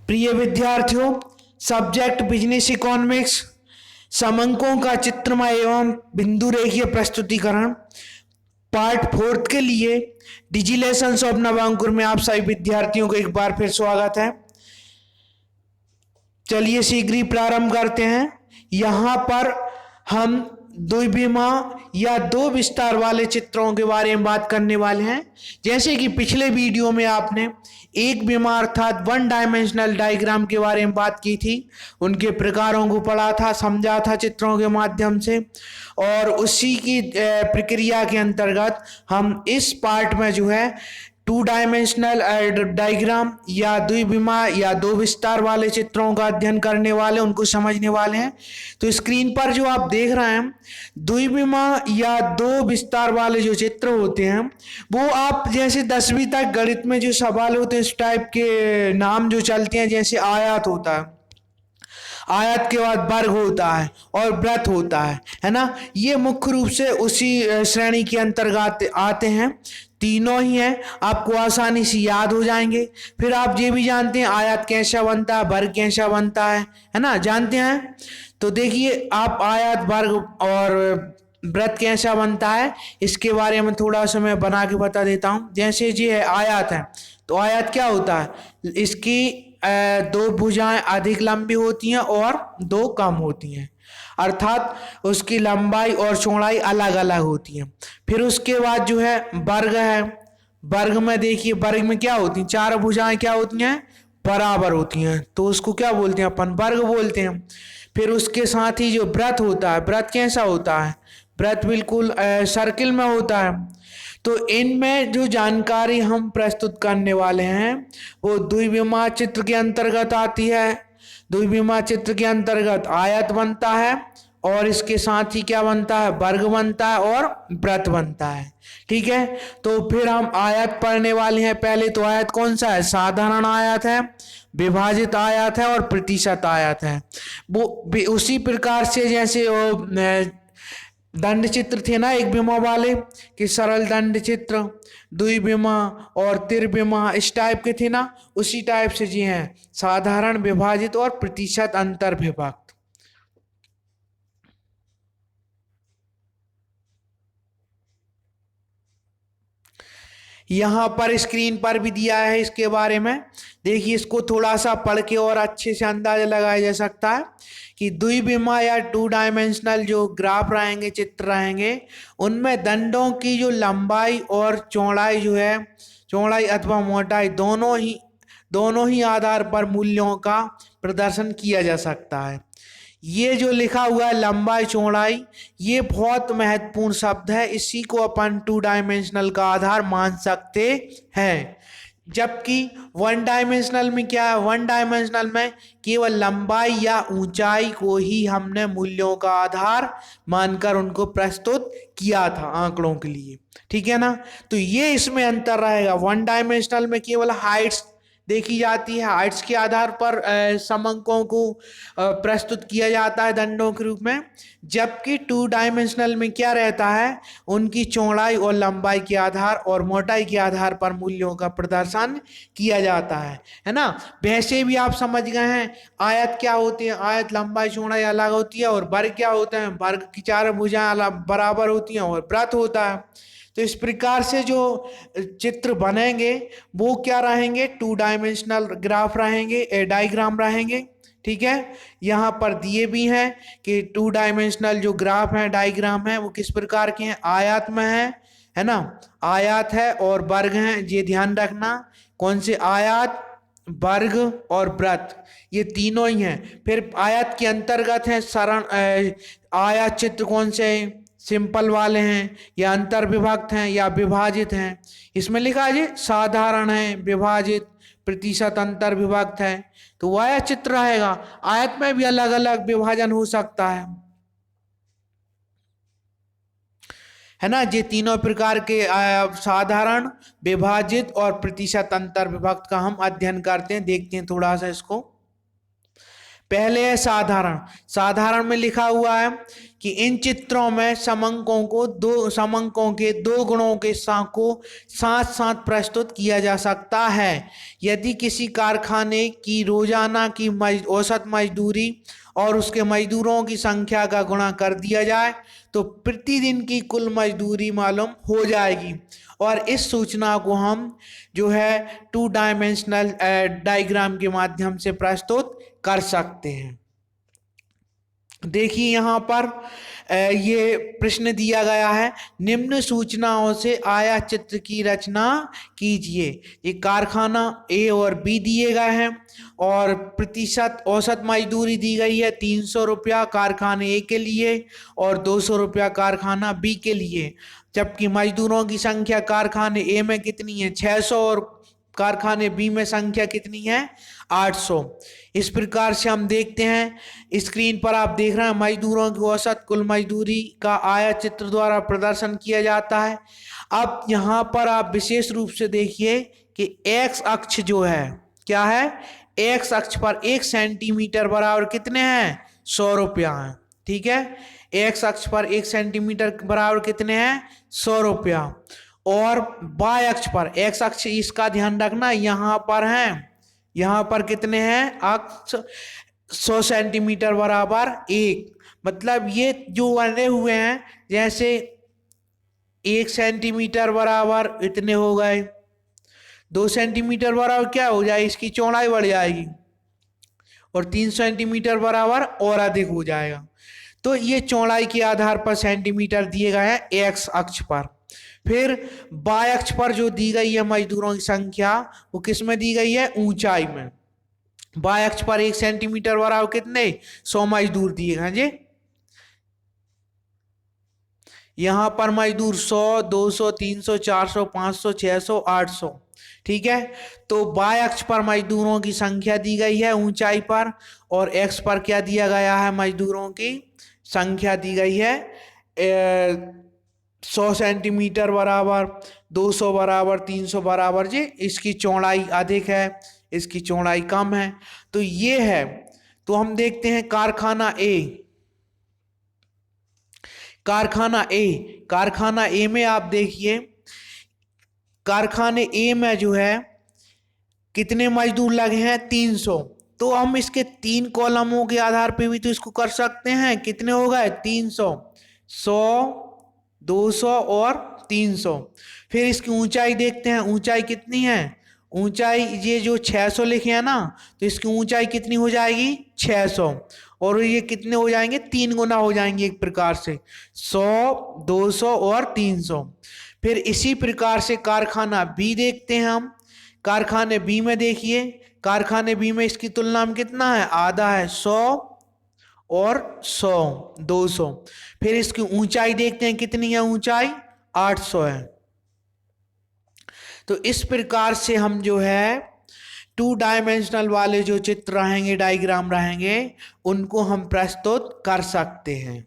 प्रिय विद्यार्थियों, subject business economics, समंकों का चित्रमय एवं बिंदु रेखीय प्रस्तुतिकरण पार्ट 4 के लिए डिजी लेसन्स ऑफ नवांकुर में आप सभी विद्यार्थियों को एक बार फिर स्वागत है। चलिए शीघ्र ही प्रारंभ करते हैं। यहाँ पर हम द्विविमा या दो विस्तार वाले चित्रों के बारे में बात करने वाले हैं। जैसे कि पिछले वीडियो में आपने एक विमा अर्थात वन डायमेंशनल डायग्राम के बारे में बात की थी, उनके प्रकारों को पढ़ा था, समझा था चित्रों के माध्यम से, और उसी की प्रक्रिया के अंतर्गत हम इस पार्ट में जो है टू डायमेंशनल डायग्राम या द्विविमा या दो विस्तार वाले चित्रों का अध्ययन करने वाले, उनको समझने वाले हैं। तो स्क्रीन पर जो आप देख रहे हैं द्विविमा या दो विस्तार वाले जो चित्र होते हैं वो आप जैसे 10वीं तक गणित में जो सवाल होते हैं इस टाइप के नाम जो चलते हैं, जैसे आयत होता है, आयत के बाद वर्ग होता है और वृत्त होता है ना। ये मुख्य रूप से उसी श्रेणी के अंतर्गत आते हैं, तीनों ही हैं, आपको आसानी से याद हो जाएंगे। फिर आप ये भी जानते हैं आयत कैसा बनता है, वर्ग कैसा बनता है ना, जानते हैं। तो देखिए आप आयत, वर्ग और वृत्त कैसा बनता है इसके बारे में थोड़ा सा मैं बना के बता देता हूँ। जैसे ये है आयत है, तो आयत क्या होता है, इसकी दो भुजाएं अधिक लंबी होती हैं और दो कम होती हैं, अर्थात उसकी लंबाई और चौड़ाई अलग अलग होती है। फिर उसके बाद जो है वर्ग है, वर्ग में देखिए वर्ग में क्या होती है, चार भुजाएं क्या होती हैं, बराबर होती हैं, तो उसको क्या बोलते हैं अपन, वर्ग बोलते हैं। फिर उसके साथ ही जो वृत्त होता है, वृत्त कैसा होता है, वृत्त बिल्कुल सर्किल में होता है। तो इनमें जो जानकारी हम प्रस्तुत करने वाले हैं वो द्विविमा चित्र के अंतर्गत आती है। द्विविमा चित्र के अंतर्गत आयत बनता है और इसके साथ ही क्या बनता है, वर्ग बनता है और वृत्त बनता है। ठीक है, तो फिर हम आयत पढ़ने वाले हैं। पहले तो आयत कौन सा है, साधारण आयत है, विभाजित आयत है और प्रतिशत आयत है। वो उसी प्रकार से जैसे दंड चित्र थे ना एक विमा वाले, कि सरल दंड चित्र, द्विविमा और त्रिविमा इस टाइप के थे ना, उसी टाइप से जी हैं साधारण, विभाजित और प्रतिशत अंतर्विभक्त। यहाँ पर स्क्रीन पर भी दिया है इसके बारे में, देखिए इसको थोड़ा सा पढ़ के और अच्छे से अंदाजा लगाया जा सकता है कि द्विविमा या टू डायमेंशनल जो ग्राफ रहेंगे, चित्र रहेंगे, उनमें दंडों की जो लंबाई और चौड़ाई जो है, चौड़ाई अथवा मोटाई दोनों ही आधार पर मूल्यों का प्रदर्शन किया जा सकता है। ये जो लिखा हुआ है लंबाई चौड़ाई, ये बहुत महत्वपूर्ण शब्द है, इसी को अपन टू डायमेंशनल का आधार मान सकते हैं। जबकि वन डायमेंशनल में क्या है, वन डायमेंशनल में केवल लंबाई या ऊंचाई को ही हमने मूल्यों का आधार मानकर उनको प्रस्तुत किया था आंकड़ों के लिए। ठीक है ना, तो ये इसमें अंतर रहेगा। वन डायमेंशनल में केवल हाइट्स देखी जाती है, हाइट्स के आधार पर समंकों को प्रस्तुत किया जाता है दंडों के रूप में। जबकि टू डायमेंशनल में क्या रहता है, उनकी चौड़ाई और लंबाई के आधार और मोटाई के आधार पर मूल्यों का प्रदर्शन किया जाता है ना। वैसे भी आप समझ गए हैं आयत क्या होती है, आयत लंबाई चौड़ाई अलग होती है, और वर्ग क्या होता है, वर्ग की चार भुजाएं बराबर होती हैं, और वृत्त होता है। तो इस प्रकार से जो चित्र बनेंगे वो क्या रहेंगे, टू डायमेंशनल ग्राफ रहेंगे, डायग्राम रहेंगे। ठीक है, यहाँ पर दिए भी हैं कि टू डायमेंशनल जो ग्राफ है, डायग्राम है, वो किस प्रकार के हैं, आयत में है ना, आयत है और वर्ग है, ये ध्यान रखना। कौन से, आयत, वर्ग और वृत्त, ये तीनों ही हैं। फिर आयत के अंतर्गत है सरल आयत चित्र, कौन से, सिंपल वाले हैं या अंतर्विभक्त हैं या विभाजित हैं। इसमें लिखा है साधारण है, विभाजित, प्रतिशत, अंतर्विभक्त है। तो वह आयत चित्र रहेगा, आयत में भी अलग अलग विभाजन हो सकता है ना। ये तीनों प्रकार के साधारण, विभाजित और प्रतिशत अंतर्विभक्त का हम अध्ययन करते हैं। देखते हैं थोड़ा सा इसको। पहले है साधारण। साधारण में लिखा हुआ है कि इन चित्रों में समंकों के दो गुणों के को साथ साथ प्रस्तुत किया जा सकता है। यदि किसी कारखाने की रोजाना की औसत मजदूरी और उसके मजदूरों की संख्या का गुणा कर दिया जाए तो प्रतिदिन की कुल मजदूरी मालूम हो जाएगी। और इस सूचना को हम जो है 2 डायमेंशनल डायग्राम के माध्यम से प्रस्तुत कर सकते हैं। देखिए यहाँ पर ये प्रश्न दिया गया है, निम्न सूचनाओं से आया चित्र की रचना कीजिए। ये कारखाना ए और बी दिए गए हैं और प्रतिशत औसत मजदूरी दी गई है 300 रुपया कारखाने ए के लिए और 200 रुपया कारखाना बी के लिए, जबकि मजदूरों की संख्या कारखाने ए में कितनी है 600 और कारखाने बी में संख्या कितनी है 800। इस प्रकार से हम देखते हैं स्क्रीन पर आप देख रहे हैं मजदूरों की औसत कुल मजदूरी का आयत चित्र द्वारा प्रदर्शन किया जाता है। अब यहाँ पर आप विशेष रूप से देखिए कि एक्स अक्ष जो है क्या है, एक्स अक्ष पर 1 सेंटीमीटर बराबर कितने हैं 100 रुपया है। ठीक है, एक्स अक्ष पर 1 सेंटीमीटर बराबर कितने हैं 100 रुपया। और वाई अक्ष पर, एक्स अक्ष इसका ध्यान रखना यहाँ पर है, यहाँ पर कितने हैं अक्ष 100 सेंटीमीटर बराबर 1, मतलब ये जो बने हुए हैं जैसे 1 सेंटीमीटर बराबर इतने हो गए, 2 सेंटीमीटर बराबर क्या हो जाए इसकी चौड़ाई बढ़ जाएगी और 3 सेंटीमीटर बराबर और अधिक हो जाएगा। तो ये चौड़ाई के आधार पर सेंटीमीटर दिए गए हैं एक्स अक्ष पर। फिर वाई अक्ष पर जो दी गई है मजदूरों की संख्या वो किस में दी गई है ऊंचाई में। वाई अक्ष पर 1 सेंटीमीटर बराबर कितने 100 मजदूर दिए गए जी। यहां पर मजदूर 100, 200, 300, 400, 500, 600, 800। ठीक है, तो वाई अक्ष पर मजदूरों की संख्या दी गई है ऊंचाई पर और एक्स पर क्या दिया गया है मजदूरों की संख्या दी गई है 100 सेंटीमीटर बराबर, 200 बराबर, 300 बराबर जी। इसकी चौड़ाई अधिक है, इसकी चौड़ाई कम है, तो ये है। तो हम देखते हैं कारखाना ए, कारखाना ए में आप देखिए कारखाने ए में जो है कितने मजदूर लगे हैं 300। तो हम इसके 3 कॉलमों के आधार पे भी तो इसको कर सकते हैं, कितने हो गए 300, 100, 200 और 300। फिर इसकी ऊंचाई देखते हैं, ऊंचाई कितनी है, ऊंचाई ये जो 600 लिखे हैं ना तो इसकी ऊंचाई कितनी हो जाएगी 600 और ये कितने हो जाएंगे 3 गुना हो जाएंगे एक प्रकार से 100, 200 और 300। फिर इसी प्रकार से कारखाना बी देखते हैं हम, कारखाने बी में देखिए, कारखाने बी में इसकी तुलना में कितना है आधा है 100 और 100, 200। फिर इसकी ऊंचाई देखते हैं कितनी है, ऊंचाई 800 है। तो इस प्रकार से हम जो है 2 डायमेंशनल वाले जो चित्र रहेंगे, डायग्राम रहेंगे, उनको हम प्रस्तुत कर सकते हैं।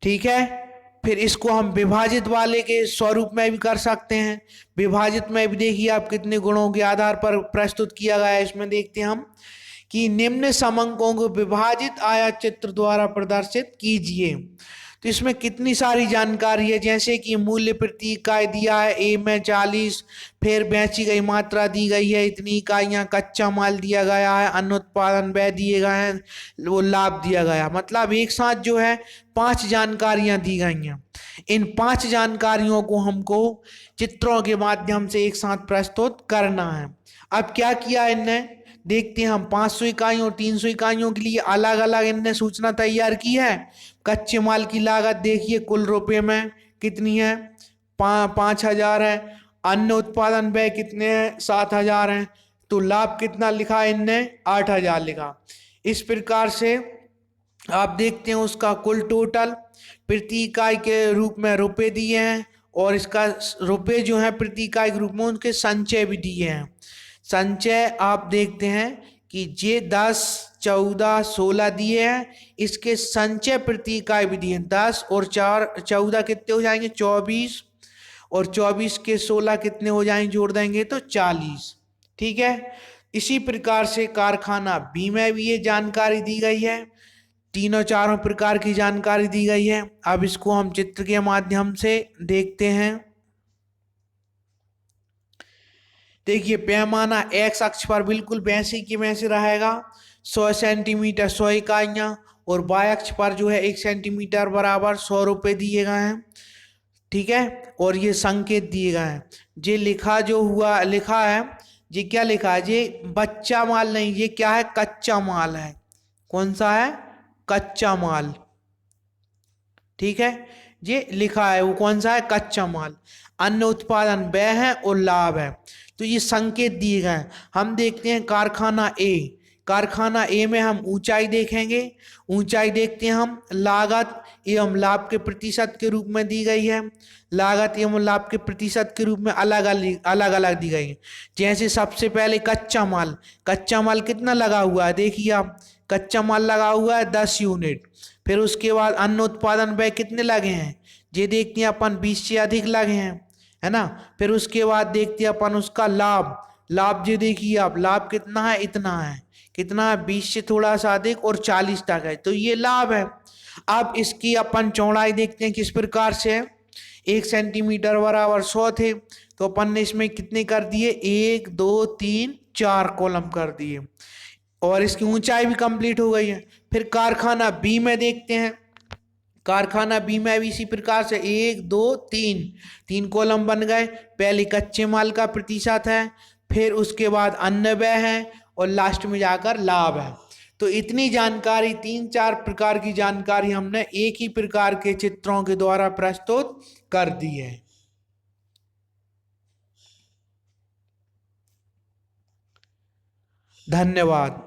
ठीक है, फिर इसको हम विभाजित वाले के स्वरूप में भी कर सकते हैं। विभाजित में भी देखिए आप कितने गुणों के आधार पर प्रस्तुत किया गया है। इसमें देखते हैं हम कि निम्न समंकों को विभाजित आयत चित्र द्वारा प्रदर्शित कीजिए। तो इसमें कितनी सारी जानकारी है, जैसे कि मूल्य प्रति इकाई दिया है ए में 40, फिर बेची गई मात्रा दी गई है इतनी इकाइयाँ, कच्चा माल दिया गया है, अन्न उत्पादन व्यय दिए गए हैं, वो लाभ दिया गया। मतलब एक साथ जो है 5 जानकारियाँ दी गई हैं। इन 5 जानकारियों को हमको चित्रों के माध्यम से एक साथ प्रस्तुत करना है। अब क्या किया इनने, देखते हैं हम 500 इकाइयों और 300 इकाइयों के लिए अलग अलग इनने सूचना तैयार की है। कच्चे माल की लागत देखिए कुल रुपए में कितनी है 5000 है, अन्न उत्पादन व्यय कितने हैं 7000 हैं, तो लाभ कितना लिखा इनने 8000 लिखा। इस प्रकार से आप देखते हैं उसका कुल टोटल प्रति इकाई के रूप में रुपए दिए हैं और इसका रुपए जो है प्रति इकाई के रूप में उनके संचय भी दिए हैं। संचय आप देखते हैं कि ये 10, 14, 16 दिए हैं, इसके संचय प्रति इकाई भी दिए 10 और 4, 14 कितने हो जाएंगे 24 और 24 के 16 कितने हो जाएंगे जोड़ देंगे तो 40। ठीक है। इसी प्रकार से कारखाना बी में भी ये जानकारी दी गई है, तीनों चारों प्रकार की जानकारी दी गई है। अब इसको हम चित्र के माध्यम से देखते हैं। देखिए पैमाना एक्स अक्ष पर बिल्कुल वैसे की वैसे रहेगा, 100 सेंटीमीटर 100 इकाइयां, और वाई अक्ष पर जो है 1 सेंटीमीटर बराबर 100 रुपये दिए गए हैं। ठीक है, और ये संकेत दिए गए हैं। ये लिखा जो हुआ लिखा है, ये क्या लिखा है, ये बच्चा माल नहीं, ये क्या है, कच्चा माल है। कौन सा है, कच्चा माल। ठीक है, ये लिखा है वो कौन सा है, कच्चा माल। अन्य उत्पादन व्यय है और लाभ है। तो ये संकेत दिए गए हैं। हम देखते हैं कारखाना ए। कारखाना ए में हम ऊंचाई देखेंगे, ऊंचाई देखते हैं हम, लागत एवं लाभ के प्रतिशत के रूप में दी गई है। लागत एवं लाभ के प्रतिशत के रूप में अलग अलग दी गई है। जैसे सबसे पहले कच्चा माल, कच्चा माल कितना लगा हुआ है, देखिए आप, कच्चा माल लगा हुआ है 10 यूनिट। फिर उसके बाद अन्न उत्पादन व्यय कितने लगे हैं, ये देखते हैं अपन 20 से अधिक लगे हैं, है ना। फिर उसके बाद देखते हैं अपन उसका लाभ, लाभ ये देखिए आप, लाभ कितना है, इतना है, कितना है, 20 से थोड़ा सा अधिक और 40 तक है, तो ये लाभ है। अब इसकी अपन चौड़ाई देखते हैं किस प्रकार से है। 1 सेंटीमीटर बराबर 100 थे, तो अपन ने इसमें कितने कर दिए, 1 2 3 4 कॉलम कर दिए, और इसकी ऊंचाई भी कंप्लीट हो गई है। फिर कारखाना बी में देखते हैं। कारखाना बी में भी इसी प्रकार से 1 2 3 कॉलम बन गए। पहले कच्चे माल का प्रतिशत है, फिर उसके बाद अन्न व्यय है, और लास्ट में जाकर लाभ है। तो इतनी जानकारी, 3-4 प्रकार की जानकारी हमने एक ही प्रकार के चित्रों के द्वारा प्रस्तुत कर दी है। धन्यवाद।